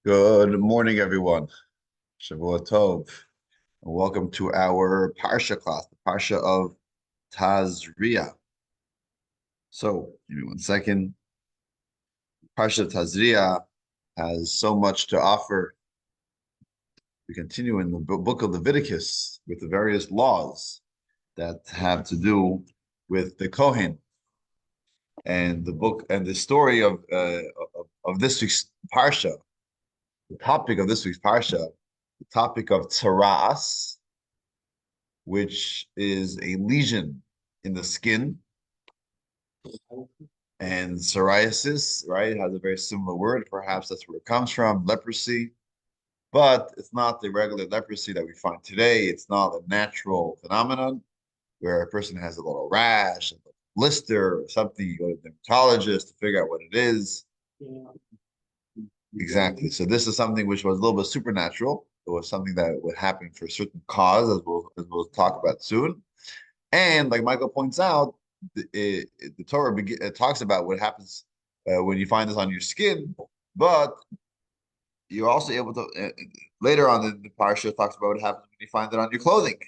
Good morning, everyone. Shavua Tov, and welcome to our Parsha class, the Parsha of Tazria. So, give me one second. Parsha of Tazria has so much to offer. We continue in the book of Leviticus with the various laws that have to do with the Kohen and the book and the story of this week's Parsha. The topic of this week's Parsha, the topic of Tzaras, which is a lesion in the skin, and psoriasis, right, has a very similar word. Perhaps that's where it comes from, leprosy. But it's not the regular leprosy that we find today. It's not a natural phenomenon where a person has a little rash, a little blister, or something. You go to the dermatologist to figure out what it is. Exactly. So this is something which was a little bit supernatural. It was something that would happen for a certain cause, as we'll talk about soon. And like Michael points out, the Torah talks about what happens when you find this on your skin, but you're also able to later on in the parsha talks about what happens when you find it on your clothing.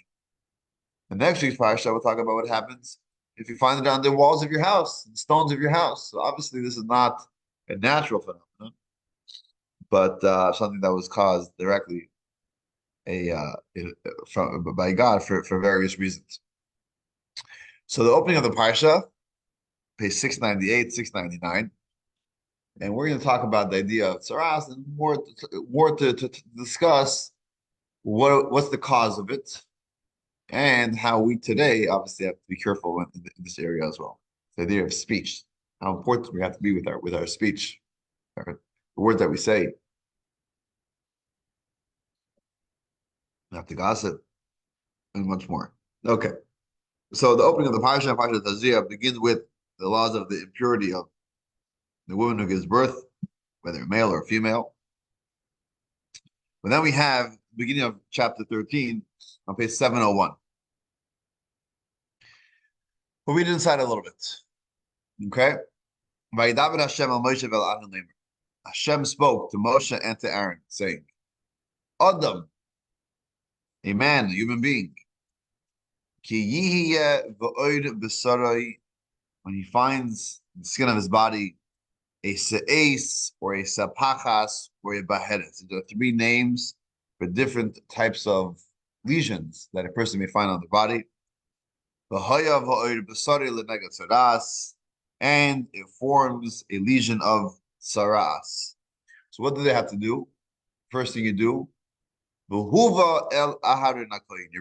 The next week's parsha will talk about what happens if you find it on the walls of your house, the stones of your house. So obviously, this is not a natural phenomenon, but something that was caused directly from by God for various reasons. So the opening of the parsha, page 698, 699. And we're going to talk about the idea of tsaras and more to discuss what's the cause of it and how we today obviously have to be careful in this area as well. The idea of speech, how important we have to be with our speech, the words that we say, not to gossip, and much more. Okay, so the opening of the Parsha Tazria, begins with the laws of the impurity of the woman who gives birth, whether male or female. But then we have the beginning of chapter 13 on page 701. We'll read it inside a little bit. Okay? Vayidaber Hashem al Moshe vel Aaron Lamer. Hashem spoke to Moshe and to Aaron, saying, Adam, a man, a human being, ki yihye v'oid b'sarai, when he finds the skin of his body, a se'es, or a sapachas, or a baheres. There are three names for different types of lesions that a person may find on the body. And it forms a lesion of saras. So what do they have to do? First thing you do, you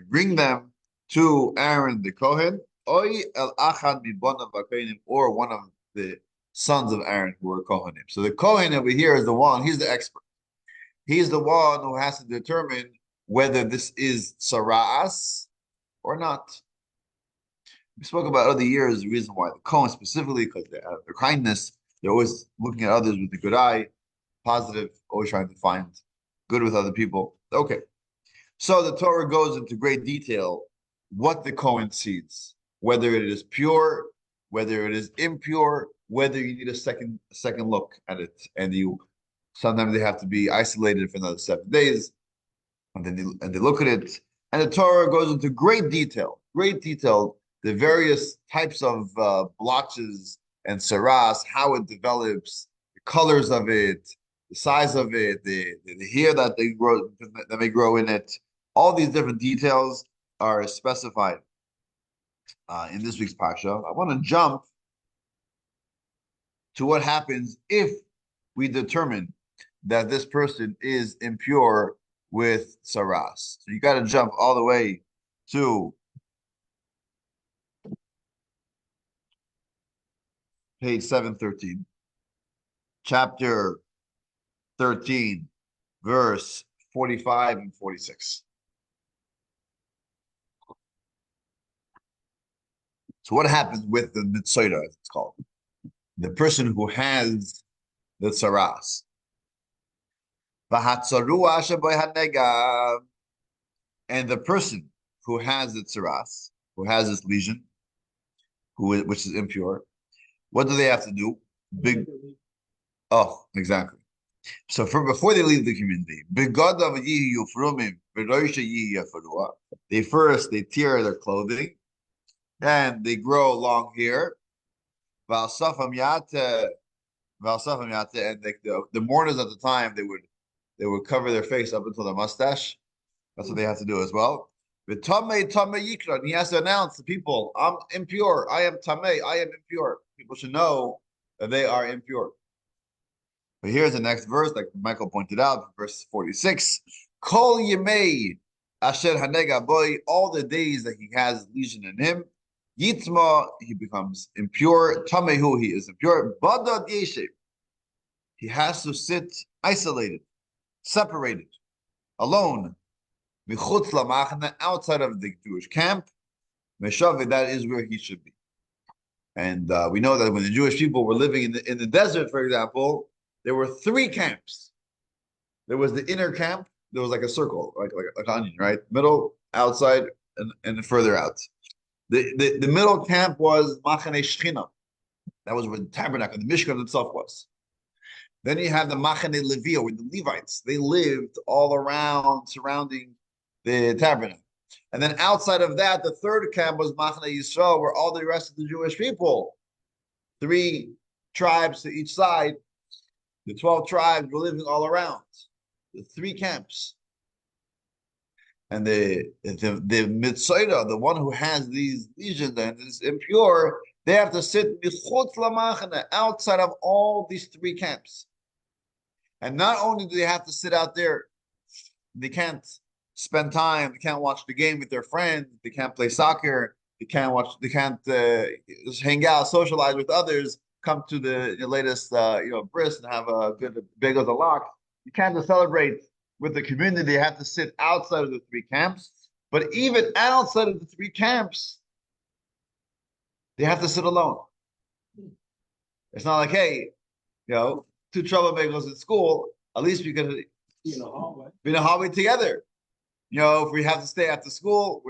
bring them to Aaron the Kohen, or one of the sons of Aaron who are Kohanim. So the Kohen over here is the one, he's the expert. He's the one who has to determine whether this is saras or not. We spoke about other years, the reason why the Kohen specifically, because they have their kindness, they're always looking at others with a good eye, positive, always trying to find good with other people. Okay. So the Torah goes into great detail what the Kohen sees, whether it is pure, whether it is impure, whether you need a second look at it, and you sometimes they have to be isolated for another 7 days, and then they look at it, and the Torah goes into great detail, the various types of blotches and saras, how it develops, the colors of it, the size of it, the hair that may grow in it. All these different details are specified in this week's parsha. I want to jump to what happens if we determine that this person is impure with saras. So you got to jump all the way to page 713, chapter 13, verse 45 and 46. So what happens with the mitzoida, as it's called? The person who has the tsaras. And the person who has the tsaras, who has this lesion, which is impure, what do they have to do? Big. Oh, exactly. So before they leave the community, they tear their clothing and they grow long hair. And the mourners at the time they would cover their face up until their mustache. That's what they have to do as well. V'tamei tamei yikra. And he has to announce to people, I'm impure. I am tamei. I am impure. People should know that they are impure. But here's the next verse, like Michael pointed out, verse 46. Kol yemei asher hanega boy. All the days that he has lesion in him, yitma, he becomes impure. Tamehu, he is impure. Badad yeshev. He has to sit isolated, separated, alone. Michutz lamachna, outside of the Jewish camp. Meshavi, that is where he should be. And we know that when the Jewish people were living in the desert, for example, there were three camps. There was the inner camp. There was like a circle, like an onion, right? Middle, outside, and further out. The middle camp was Machane Shechina. That was where the tabernacle, the Mishkan itself was. Then you have the Machane Levi, where the Levites, they lived all around, surrounding the tabernacle. And then outside of that, the third camp was Machane Yisrael, where all the rest of the Jewish people, three tribes to each side, the 12 tribes were living all around. The three camps. And the Mitzaira, the one who has these lesions and is impure, they have to sit outside of all these three camps. And not only do they have to sit out there, they can't spend time, they can't watch the game with their friends, they can't play soccer, they can't just hang out, socialize with others, come to the latest bris and have a good big of the lock. You can't just celebrate with the community. They have to sit outside of the three camps. But even outside of the three camps, they have to sit alone. It's not like, hey, two troublemakers at school, at least we could be in a hallway together. If we have to stay after school,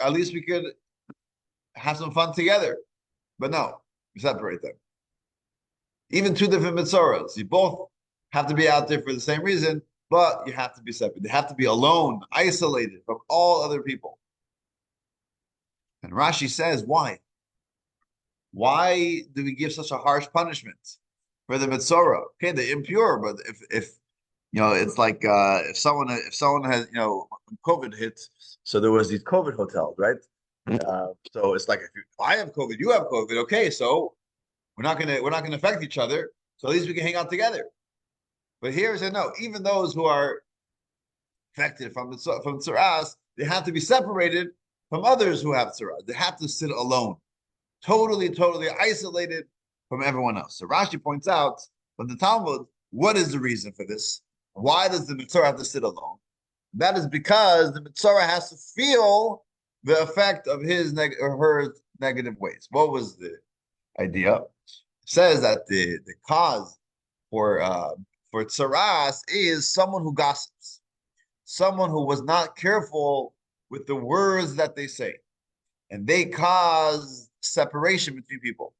at least we could have some fun together. But no, we separate them. Even two different mitzoras. You both have to be out there for the same reason, but you have to be separate. They have to be alone, isolated from all other people. And Rashi says, why? Why do we give such a harsh punishment for the mitzora? Okay, they're impure, but if it's like if someone has when COVID hit, so there was these COVID hotels, right? So it's like if I have COVID, you have COVID. Okay, so we're not gonna affect each other. So at least we can hang out together. But here it said no. Even those who are affected from tzaras, they have to be separated from others who have tzaras. They have to sit alone, totally isolated from everyone else. So Rashi points out from the Talmud, what is the reason for this? Why does the mitzvah have to sit alone? That is because the mitzvah has to feel the effect of his or her negative ways. What was the idea? It says that the cause for tsaras is someone who gossips, someone who was not careful with the words that they say, and they cause separation between people.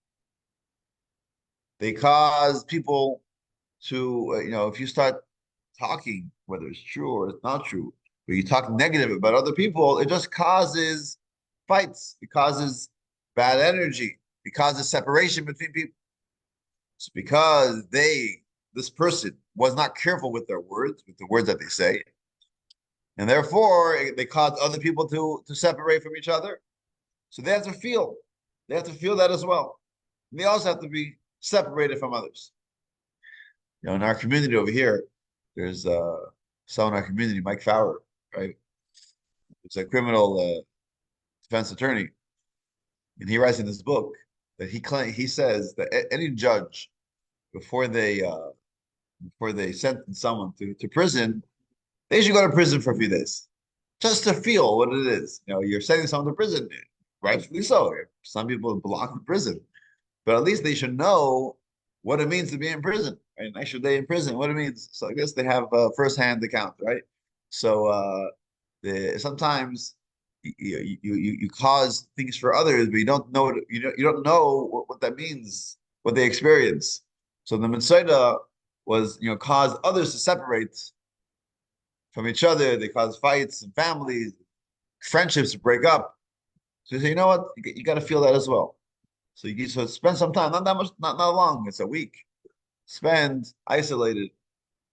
They cause people to, if you start talking, whether it's true or it's not true, but you talk negative about other people, it just causes fights. It causes bad energy. It causes separation between people. It's because this person was not careful with their words, with the words that they say. And therefore, they cause other people to separate from each other. So they have to feel that as well. And they also have to be separated from others. In our community over here, there's someone in our community, Mike Fowler, right? It's a criminal defense attorney. And he writes in this book that he says that any judge, before they sentence someone to prison, they should go to prison for a few days, just to feel what it is. You're sending someone to prison, rightfully so. Some people belong to prison, but at least they should know what it means to be in prison, right? An extra day in prison, what it means. So I guess they have firsthand account, right? So sometimes you cause things for others, but you don't know you don't know what that means, what they experience. So the Mitzvah was, caused others to separate from each other. They caused fights and families, friendships to break up. So you say, you know what? You got to feel that as well. So spend some time, not that much, not long. It's a week. Spend isolated,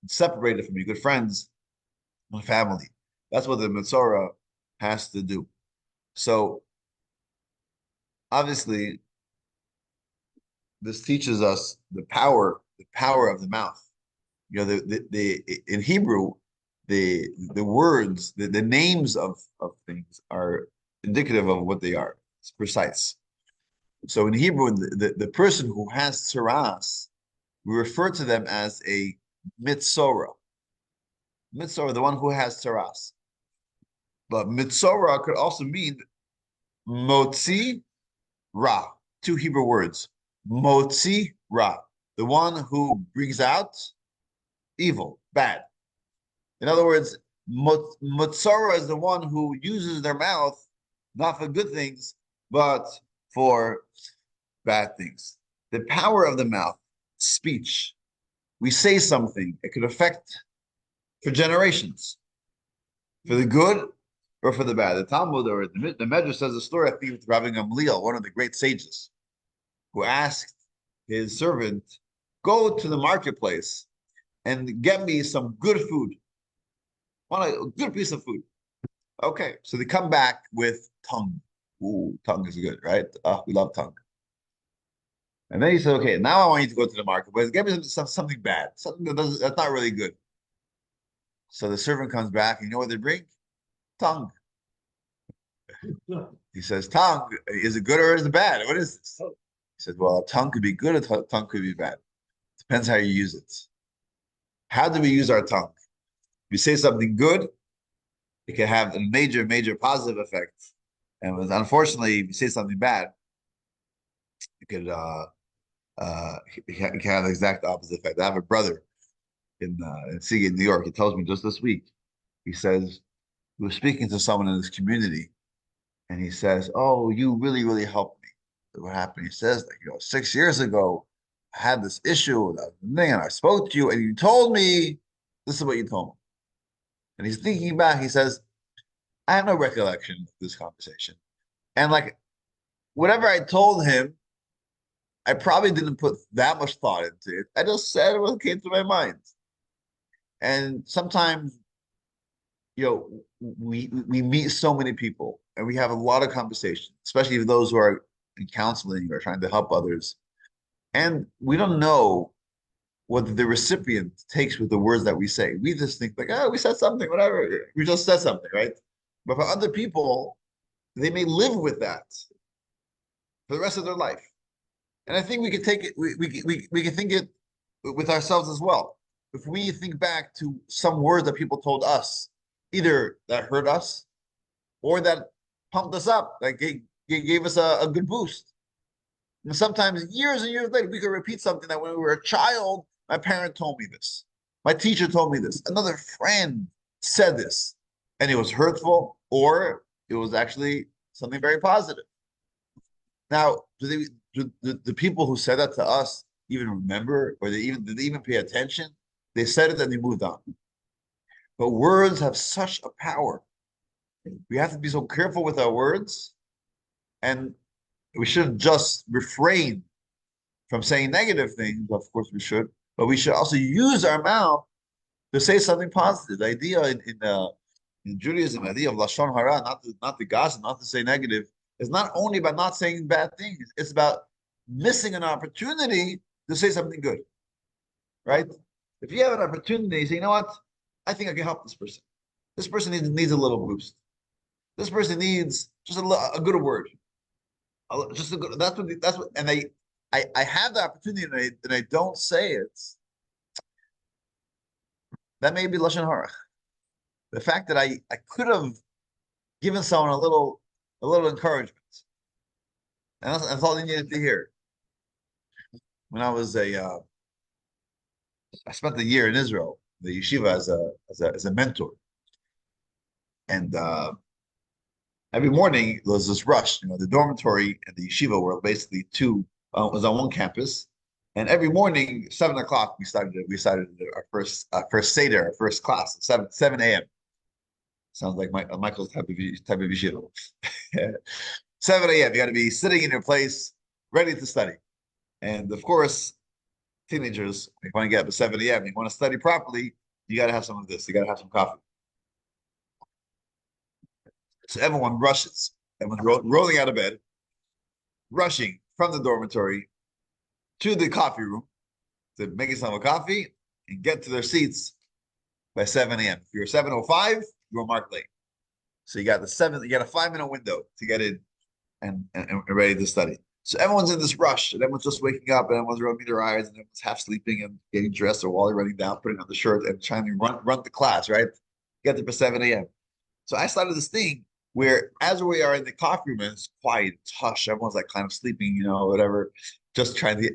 separated from your good friends and family. That's what the Mitzvah has to do. So obviously, this teaches us the power of the mouth. The in Hebrew, the words, the names of things are indicative of what they are. It's precise. So in Hebrew, the person who has tsaras, we refer to them as a mitzora. Mitzora, the one who has tsaras. But mitzora could also mean motzi ra, two Hebrew words. Motzi ra, the one who brings out evil, bad. In other words, Mutsara is the one who uses their mouth not for good things, but for bad things. The power of the mouth, speech. We say something, it could affect for generations, for the good or for the bad. The Talmud or the Medrash says a story, I think, with Rabbi Gamliel, one of the great sages, who asked his servant, go to the marketplace and get me some good food. Want a good piece of food. Okay, so they come back with tongue. Ooh, tongue is good, right? We love tongue. And then he said, okay, now I want you to go to the marketplace. Get me something bad, something that's not really good. So the servant comes back, and you know what they bring? Tongue. He says, tongue, is it good or is it bad? What is this? He said, well, a tongue could be good, a tongue could be bad. Depends how you use it. How do we use our tongue? If you say something good, it can have a major, major positive effect. And unfortunately, if you say something bad, it could it can have the exact opposite effect. I have a brother in Seagate, New York. He tells me just this week. He says he was speaking to someone in his community, and he says, "Oh, you really, really helped me." So what happened? He says, like, 6 years ago, I had this issue, and I spoke to you, and you told me this is what you told me. And he's thinking back. He says, I have no recollection of this conversation. And like whatever I told him, I probably didn't put that much thought into it. I just said what came to my mind. And sometimes, we meet so many people and we have a lot of conversations, especially those who are in counseling or trying to help others. And we don't know what the recipient takes with the words that we say. We just think like, oh, we said something, whatever. We just said something, right? But for other people, they may live with that for the rest of their life. And I think we can take it, we can think it with ourselves as well. If we think back to some words that people told us, either that hurt us or that pumped us up, like gave us a good boost. And sometimes years and years later, we could repeat something that when we were a child, my parent told me this. My teacher told me this. Another friend said this. And it was hurtful or it was actually something very positive. Now, do the people who said that to us even remember, or did they even pay attention? They said it and they moved on. But words have such a power. We have to be so careful with our words, and we shouldn't just refrain from saying negative things. Of course, we should, but we should also use our mouth to say something positive. The idea in Judaism, the idea of lashon hara, not to gossip, not to say negative, is not only about not saying bad things. It's about missing an opportunity to say something good, right? If you have an opportunity, you say, you know what? I think I can help this person. This person needs a little boost. This person needs just a good word. Just a good. That's what. And I have the opportunity and I don't say it. That may be lashon hara. The fact that I could have given someone a little encouragement, and that's all they needed to hear. When I was I spent a year in Israel, the yeshiva as a mentor, and every morning there was this rush. The dormitory and the yeshiva were basically two. Was on one campus, And every morning, 7 o'clock, we started our first seder, our first class, 7 a.m. Sounds like Michael's type of yeshiva. 7 a.m. You got to be sitting in your place, ready to study. And of course, teenagers, if you want to get up at 7 a.m., you want to study properly, you got to have some of this. You got to have some coffee. So everyone rushes. Everyone's rolling out of bed, rushing from the dormitory to the coffee room to make some of coffee and get to their seats by 7 a.m. If you're 7:05, you're marked late. So you got a 5-minute window to get in and ready to study. So everyone's in this rush, and everyone's just waking up, and everyone's rubbing their eyes, and everyone's half sleeping and getting dressed, or while they're running down, putting on the shirt and trying to run the class, right? Get there for 7 a.m. So I started this thing where, as we are in the coffee room, and it's quiet, it's hush, everyone's like kind of sleeping, whatever, just trying to get.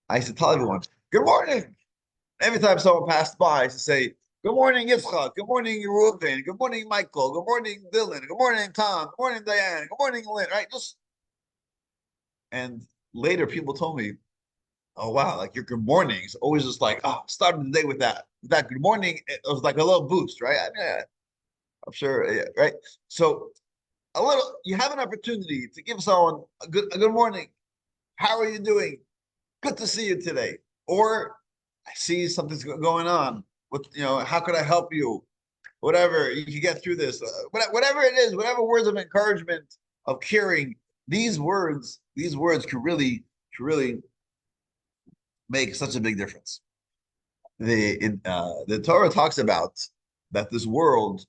I used to tell everyone, "Good morning." Every time someone passed by, I used to say, "Good morning, Yitzchak. Good morning, Reuven. Good morning, Michael. Good morning, Dylan. Good morning, Tom. Good morning, Diane. Good morning, Lynn." Right? And later people told me, "Oh wow, like your good mornings always just like, oh, starting the day with that. That good morning, it was like a little boost, right?" I'm sure, yeah, right? So you have an opportunity to give someone a good morning. How are you doing? Good to see you today. Or I see something's going on. How could I help you? Whatever, you can get through this. Whatever it is, whatever words of encouragement, of caring, these words can really make such a big difference. The Torah talks about that this world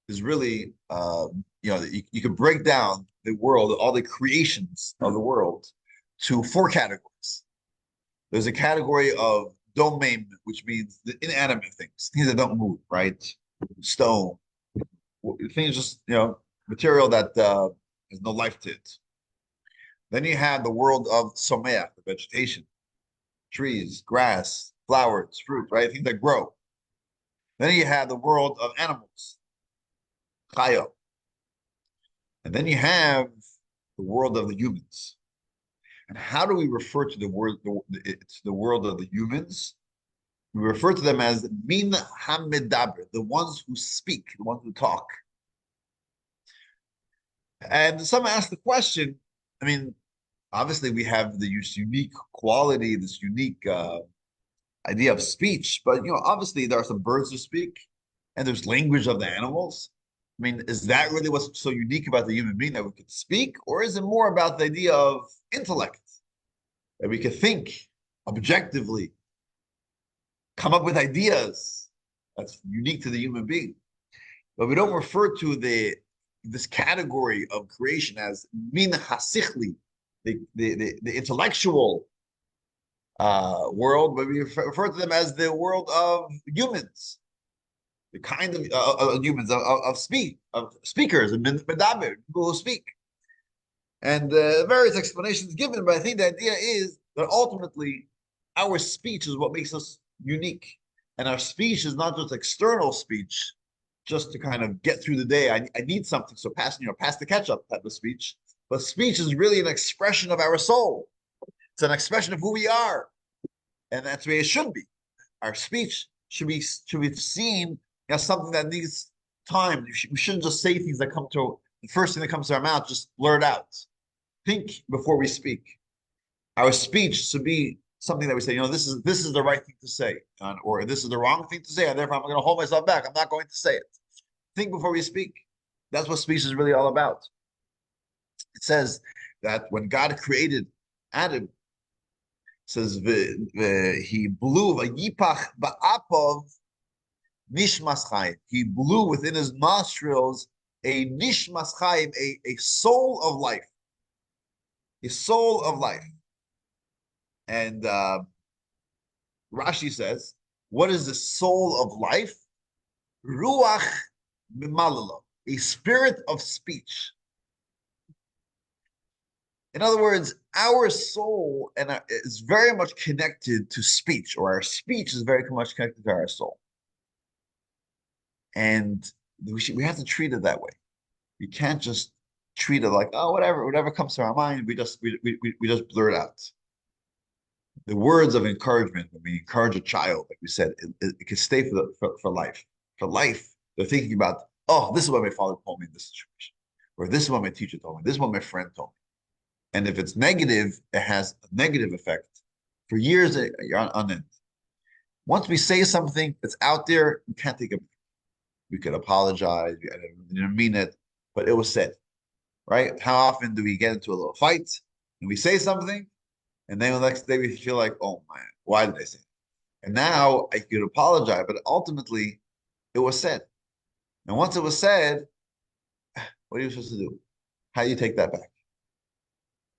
is really, you could break down the world, all the creations of the world, to 4 categories. There's a category of domain, which means the inanimate things that don't move, right? Stone, things just, material that has no life to it. Then you have the world of someach, the vegetation, trees, grass, flowers, fruit, right? Things that grow. Then you have the world of animals, chayo. And then you have the world of the humans. And how do we refer to the world of the humans? We refer to them as min hamedaber, the ones who speak, the ones who talk. And some ask the question, I mean, obviously we have this unique quality, this unique idea of speech, but obviously there are some birds who speak, and there's language of the animals. I mean, is that really what's so unique about the human being, that we could speak, or is it more about the idea of intellect, that we could think objectively, come up with ideas that's unique to the human being? But we don't refer to this category of creation as min hasichli, the intellectual world, but we refer to them as the world of humans, the kind of humans of speakers and medaber, people who speak. And various explanations given, but I think the idea is that ultimately our speech is what makes us unique. And our speech is not just external speech, just to kind of get through the day. I need something, so pass the ketchup type of speech. But speech is really an expression of our soul. It's an expression of who we are. And that's the way it should be. Our speech should be seen as something that needs time. We shouldn't just say things that come to the first thing that comes to our mouth, just blurt out. Think before we speak. Our speech should be something that we say, this is the right thing to say, or this is the wrong thing to say, and therefore I'm going to hold myself back. I'm not going to say it. Think before we speak. That's what speech is really all about. It says that when God created Adam, it says he blew vayipach ba'apov nishmas chayim. He blew within his nostrils a nishmas chayim, a soul of life. A soul of life. And Rashi says, what is the soul of life? Ruach mimalalo, a spirit of speech. In other words, our soul is very much connected to speech, or our speech is very much connected to our soul. And we have to treat it that way. We can't just treat it like, oh, whatever comes to our mind, we just blurt out. the words of encouragement, when we encourage a child, like we said, it can stay for life. For life, they're thinking about, oh, this is what my father told me in this situation, or this is what my teacher told me, this is what my friend told me. And if it's negative, it has a negative effect for years on end. Once we say something that's out there, we can't take it. We could apologize. I didn't mean it, but it was said, right? How often do we get into a little fight and we say something, and then the next day we feel like, oh man, why did I say it? And now I could apologize, but ultimately it was said. And once it was said, what are you supposed to do? How do you take that back?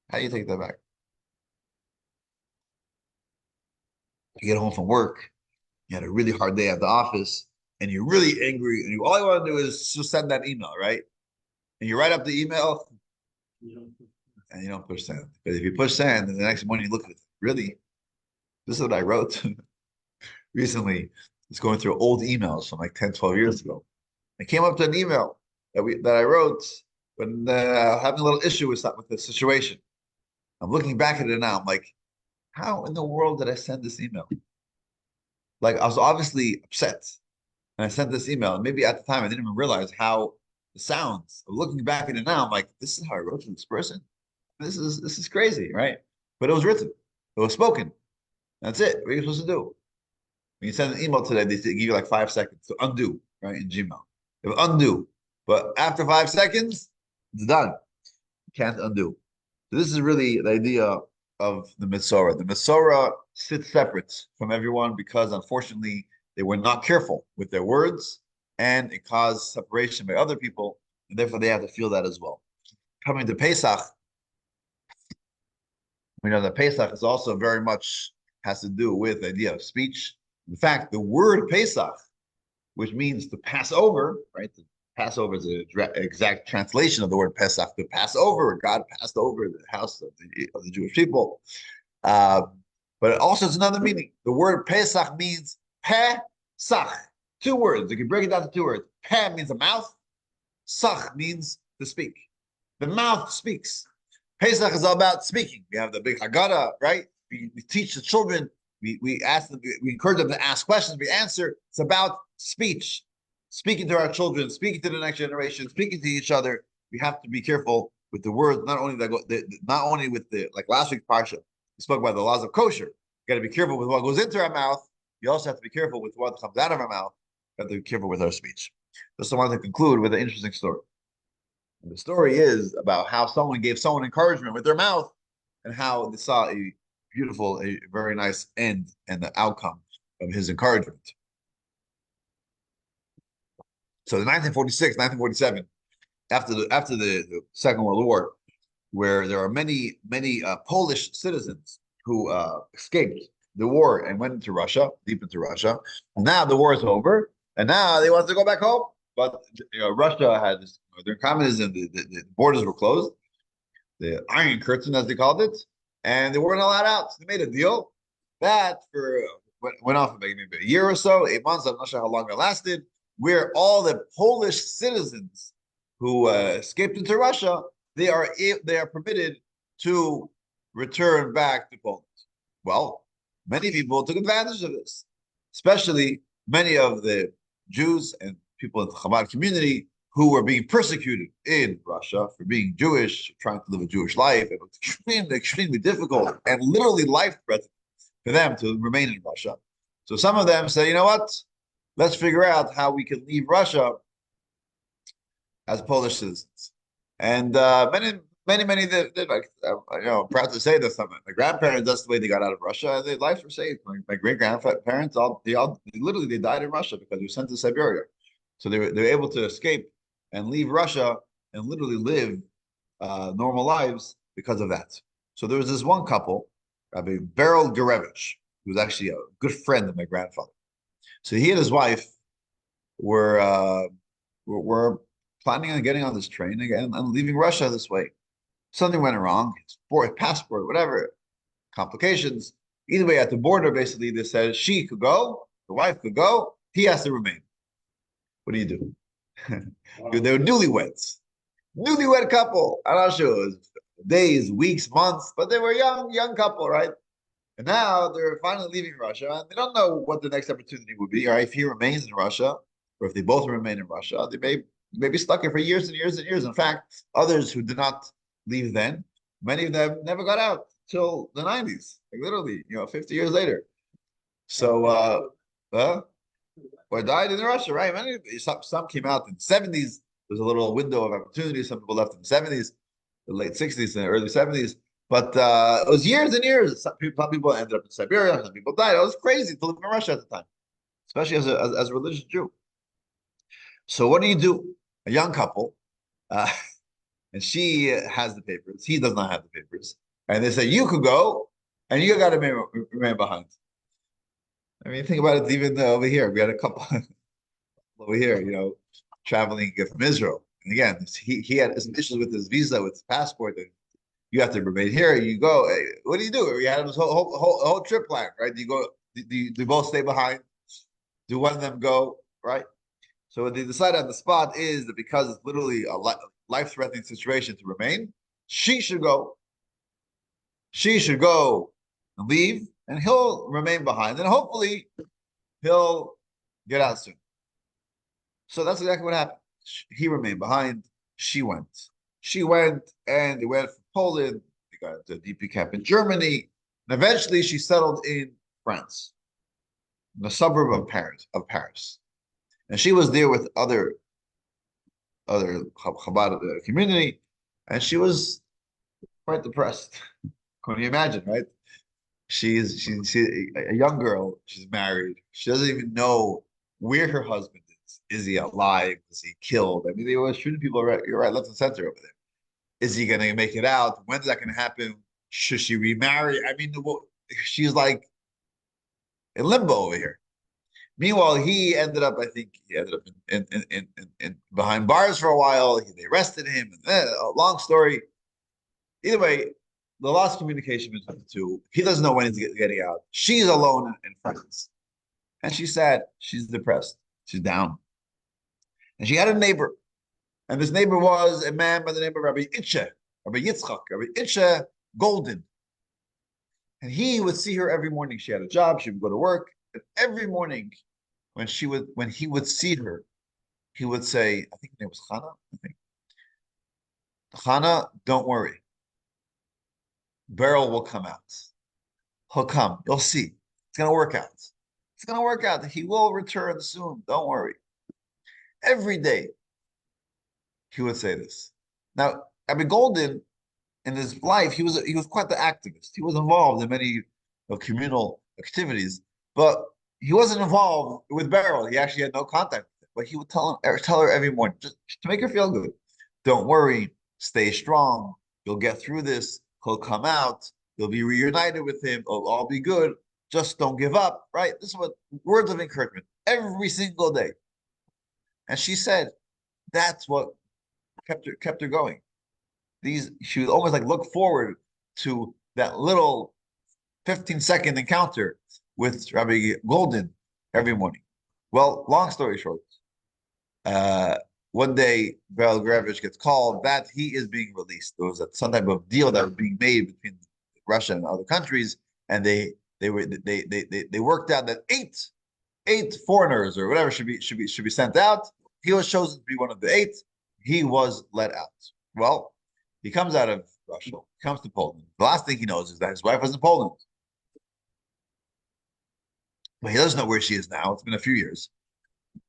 How do you take that back? You get home from work, you had a really hard day at the office, and you're really angry, and all you want to do is just send that email, right? And you write up the email, and you don't push send. Because if you push send, then the next morning you look at it, really? This is what I wrote recently. It's going through old emails from like 10, 12 years ago. I came up to an email that I wrote when having a little issue with the situation. I'm looking back at it now. I'm like, how in the world did I send this email? Like, I was obviously upset, and I sent this email. And maybe at the time I didn't even realize how it sounds. Looking back at it now, I'm like, this is how I wrote to this person. This is crazy, right? But it was written, it was spoken. That's it. What are you supposed to do? When you send an email today, they give you like 5 seconds to undo, right? In Gmail. It undo. But after 5 seconds, it's done. You can't undo. So this is really the idea of the Mesorah. The Mesorah sits separate from everyone because unfortunately they were not careful with their words and it caused separation by other people, and therefore they have to feel that as well. Coming to Pesach, we know that Pesach is also very much has to do with the idea of speech. In fact, the word Pesach, which means to pass over, right? The Passover is an exact translation of the word Pesach, to pass over. God passed over the house of the Jewish people. Uh, but it also has another meaning. The word Pesach means Pesach. 2 words. You can break it down to 2 words. Pe means a mouth. Sach means to speak. The mouth speaks. Pesach is all about speaking. We have the big Haggadah, right? We teach the children. We ask them. We encourage them to ask questions. We answer. It's about speech, speaking to our children, speaking to the next generation, speaking to each other. We have to be careful with the words. Not only not only with the like last week's parsha, we spoke about the laws of kosher. You got to be careful with what goes into our mouth. You also have to be careful with what comes out of our mouth. You have to be careful with our speech. Just I want to conclude with an interesting story. And the story is about how someone gave someone encouragement with their mouth and how they saw a beautiful, a very nice end and the outcome of his encouragement. So in 1946, 1947, after the Second World War, where there are many Polish citizens who escaped the war and went into Russia, deep into Russia. And now the war is over, and now they want to go back home. But Russia had this, their communism, the borders were closed, the Iron Curtain, as they called it, and they weren't allowed out. So they made a deal that went on for maybe a year or so, 8 months. I'm not sure how long it lasted, where all the Polish citizens who escaped into Russia, they are permitted to return back to Poland. Well, many people took advantage of this, especially many of the Jews and people in the Chabad community who were being persecuted in Russia for being Jewish, trying to live a Jewish life. It was extremely difficult and literally life-threatening for them to remain in Russia. So some of them said, you know what? Let's figure out how we can leave Russia as Polish citizens. And many did. Like, proud to say this. My grandparents, that's the way they got out of Russia. Their lives were saved. My great grandparents, they died in Russia because they were sent to Siberia. So they were able to escape and leave Russia and literally live normal lives because of that. So there was this one couple, Rabbi Beryl Gurevich, who was actually a good friend of my grandfather. So he and his wife were planning on getting on this train again and leaving Russia this way. Something went wrong, his passport, whatever, complications. Either way, at the border, basically, they said she could go, the wife could go, he has to remain. What do you do? They were newlyweds. Newlywed couple. I'm not sure it was days, weeks, months, but they were young couple, right? And now they're finally leaving Russia, and they don't know what the next opportunity would be, or if he remains in Russia, or if they both remain in Russia. They may be stuck here for years and years and years. In fact, others who did not leave then, many of them never got out till the 90s, like literally, 50 years later. So, or died in Russia, right? Some came out in the 70s. There's a little window of opportunity. Some people left in the 70s, the late 60s and early 70s. But it was years and years. Some people ended up in Siberia. Some people died. It was crazy to live in Russia at the time, especially as a religious Jew. So what do you do? A young couple, uh, and she has the papers. He does not have the papers. And they say, you could go, and you got to remain behind. I mean, think about it even over here. We had a couple over here, traveling from Israel. And again, he had some issues with his visa, with his passport. And you have to remain here. You go. Hey, what do you do? We had this whole trip plan, right? Do you go? Do both stay behind? Do one of them go? Right? So what they decide on the spot is that because it's literally a life-threatening situation to remain, she should go. She should go and leave, and he'll remain behind, and hopefully he'll get out soon. So that's exactly what happened. He remained behind. She went. She went, and they went from Poland. They got into a DP camp in Germany, and eventually she settled in France, in the suburb of Paris. And she was there with other Chabad community, and she was quite depressed. Can you imagine, right? She's a young girl. She's married. She doesn't even know where her husband is. Is he alive? Is he killed? I mean, they were shooting people right, left, and center over there. Is he going to make it out? When's that going to happen? Should she remarry? I mean, she's like in limbo over here. Meanwhile, I think he ended up in behind bars for a while. They arrested him. A long story. Either way, the lost communication between the two. He doesn't know when he's getting out. She's alone in France. And she's sad. She's depressed. She's down. And she had a neighbor. And this neighbor was a man by the name of Rabbi Yitzchak Golden. And he would see her every morning. She had a job. She would go to work. And every morning when he would see her, he would say, I think her name was Chana, I think. Chana, don't worry. Beryl will come out. He'll come. You'll see. It's going to work out. It's going to work out. He will return soon. Don't worry. Every day, he would say this. Now, Rabbi Golden, in his life, he was quite the activist. He was involved in many communal activities, but he wasn't involved with Beryl. He actually had no contact with her. But he would tell her every morning, just to make her feel good. Don't worry. Stay strong. You'll get through this. He'll come out. You'll be reunited with him. It'll all be good. Just don't give up, right? This is what words of encouragement every single day. And she said that's what kept her going. She would almost like look forward to that little 15-second encounter with Rabbi Golden every morning. Well, long story short, one day Beryl Gurevich gets called that he is being released. There was some type of deal that was being made between Russia and other countries, and they worked out that eight foreigners or whatever should be sent out. He was chosen to be one of the 8. He was let out. Well, he comes out of Russia, comes to Poland. The last thing he knows is that his wife was in Poland. But he doesn't know where she is now. It's been a few years.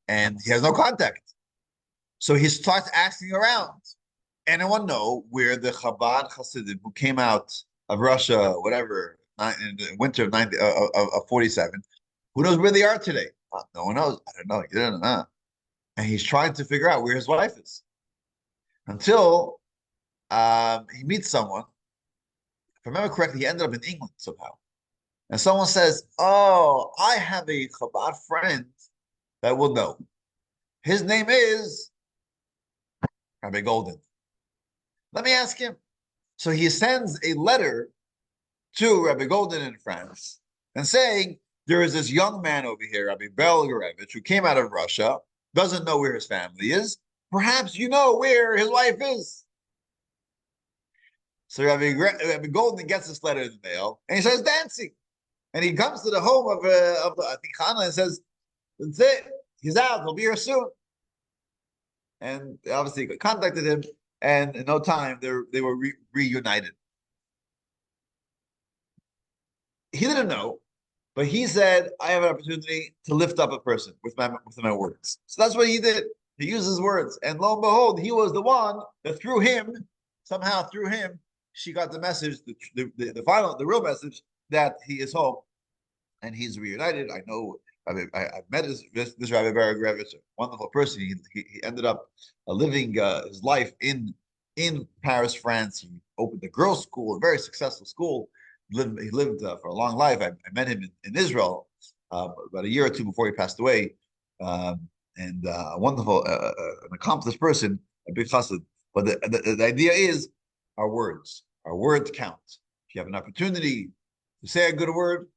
And he has no contact. So he starts asking around. Anyone know where the Chabad Hasidim who came out of Russia, whatever, in the winter of 47, who knows where they are today? No one knows. I don't know. He doesn't know. And he's trying to figure out where his wife is. Until he meets someone. If I remember correctly, he ended up in England somehow. And someone says, oh, I have a Chabad friend that will know. His name is Rabbi Golden. Let me ask him. So he sends a letter to Rabbi Golden in France and saying, there is this young man over here, Rabbi Belgarevich, who came out of Russia, doesn't know where his family is. Perhaps you know where his wife is. So Rabbi Golden gets this letter in the mail, and he starts dancing. And he comes to the home of I think Hannah and says, "That's it. He's out. He'll be here soon." And they obviously contacted him, and in no time they were reunited. He didn't know, but he said, "I have an opportunity to lift up a person with my words." So that's what he did. He used his words, and lo and behold, he was the one that through him, she got the message, the final, the real message that he is home and he's reunited. I know. I've met this Rabbi Berogrevich, a wonderful person. He ended up living his life in Paris, France. He opened a girls' school, a very successful school. He lived for a long life. I met him in Israel about a year or two before he passed away, and a wonderful, an accomplished person, a big chassid. But the idea is our words. Our words count. If you have an opportunity to say a good word,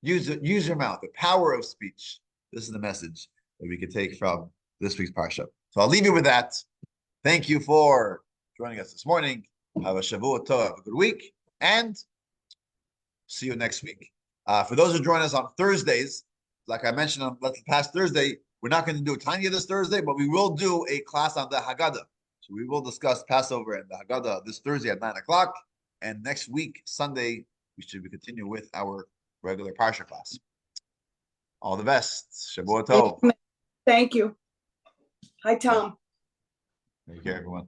use your mouth, the power of speech. This is the message that we can take from this week's Parsha. So I'll leave you with that. Thank you for joining us this morning. Have a Shavua Tov, have a good week, and see you next week. For those who join us on Thursdays, like I mentioned on past Thursday, we're not going to do a Tanya this Thursday, but we will do a class on the Haggadah. So we will discuss Passover and the Haggadah this Thursday at 9 o'clock. And next week, Sunday, we should continue with our regular Parsha class. All the best. Shavua Tov. Thank you. Hi, Tom. Take care, everyone.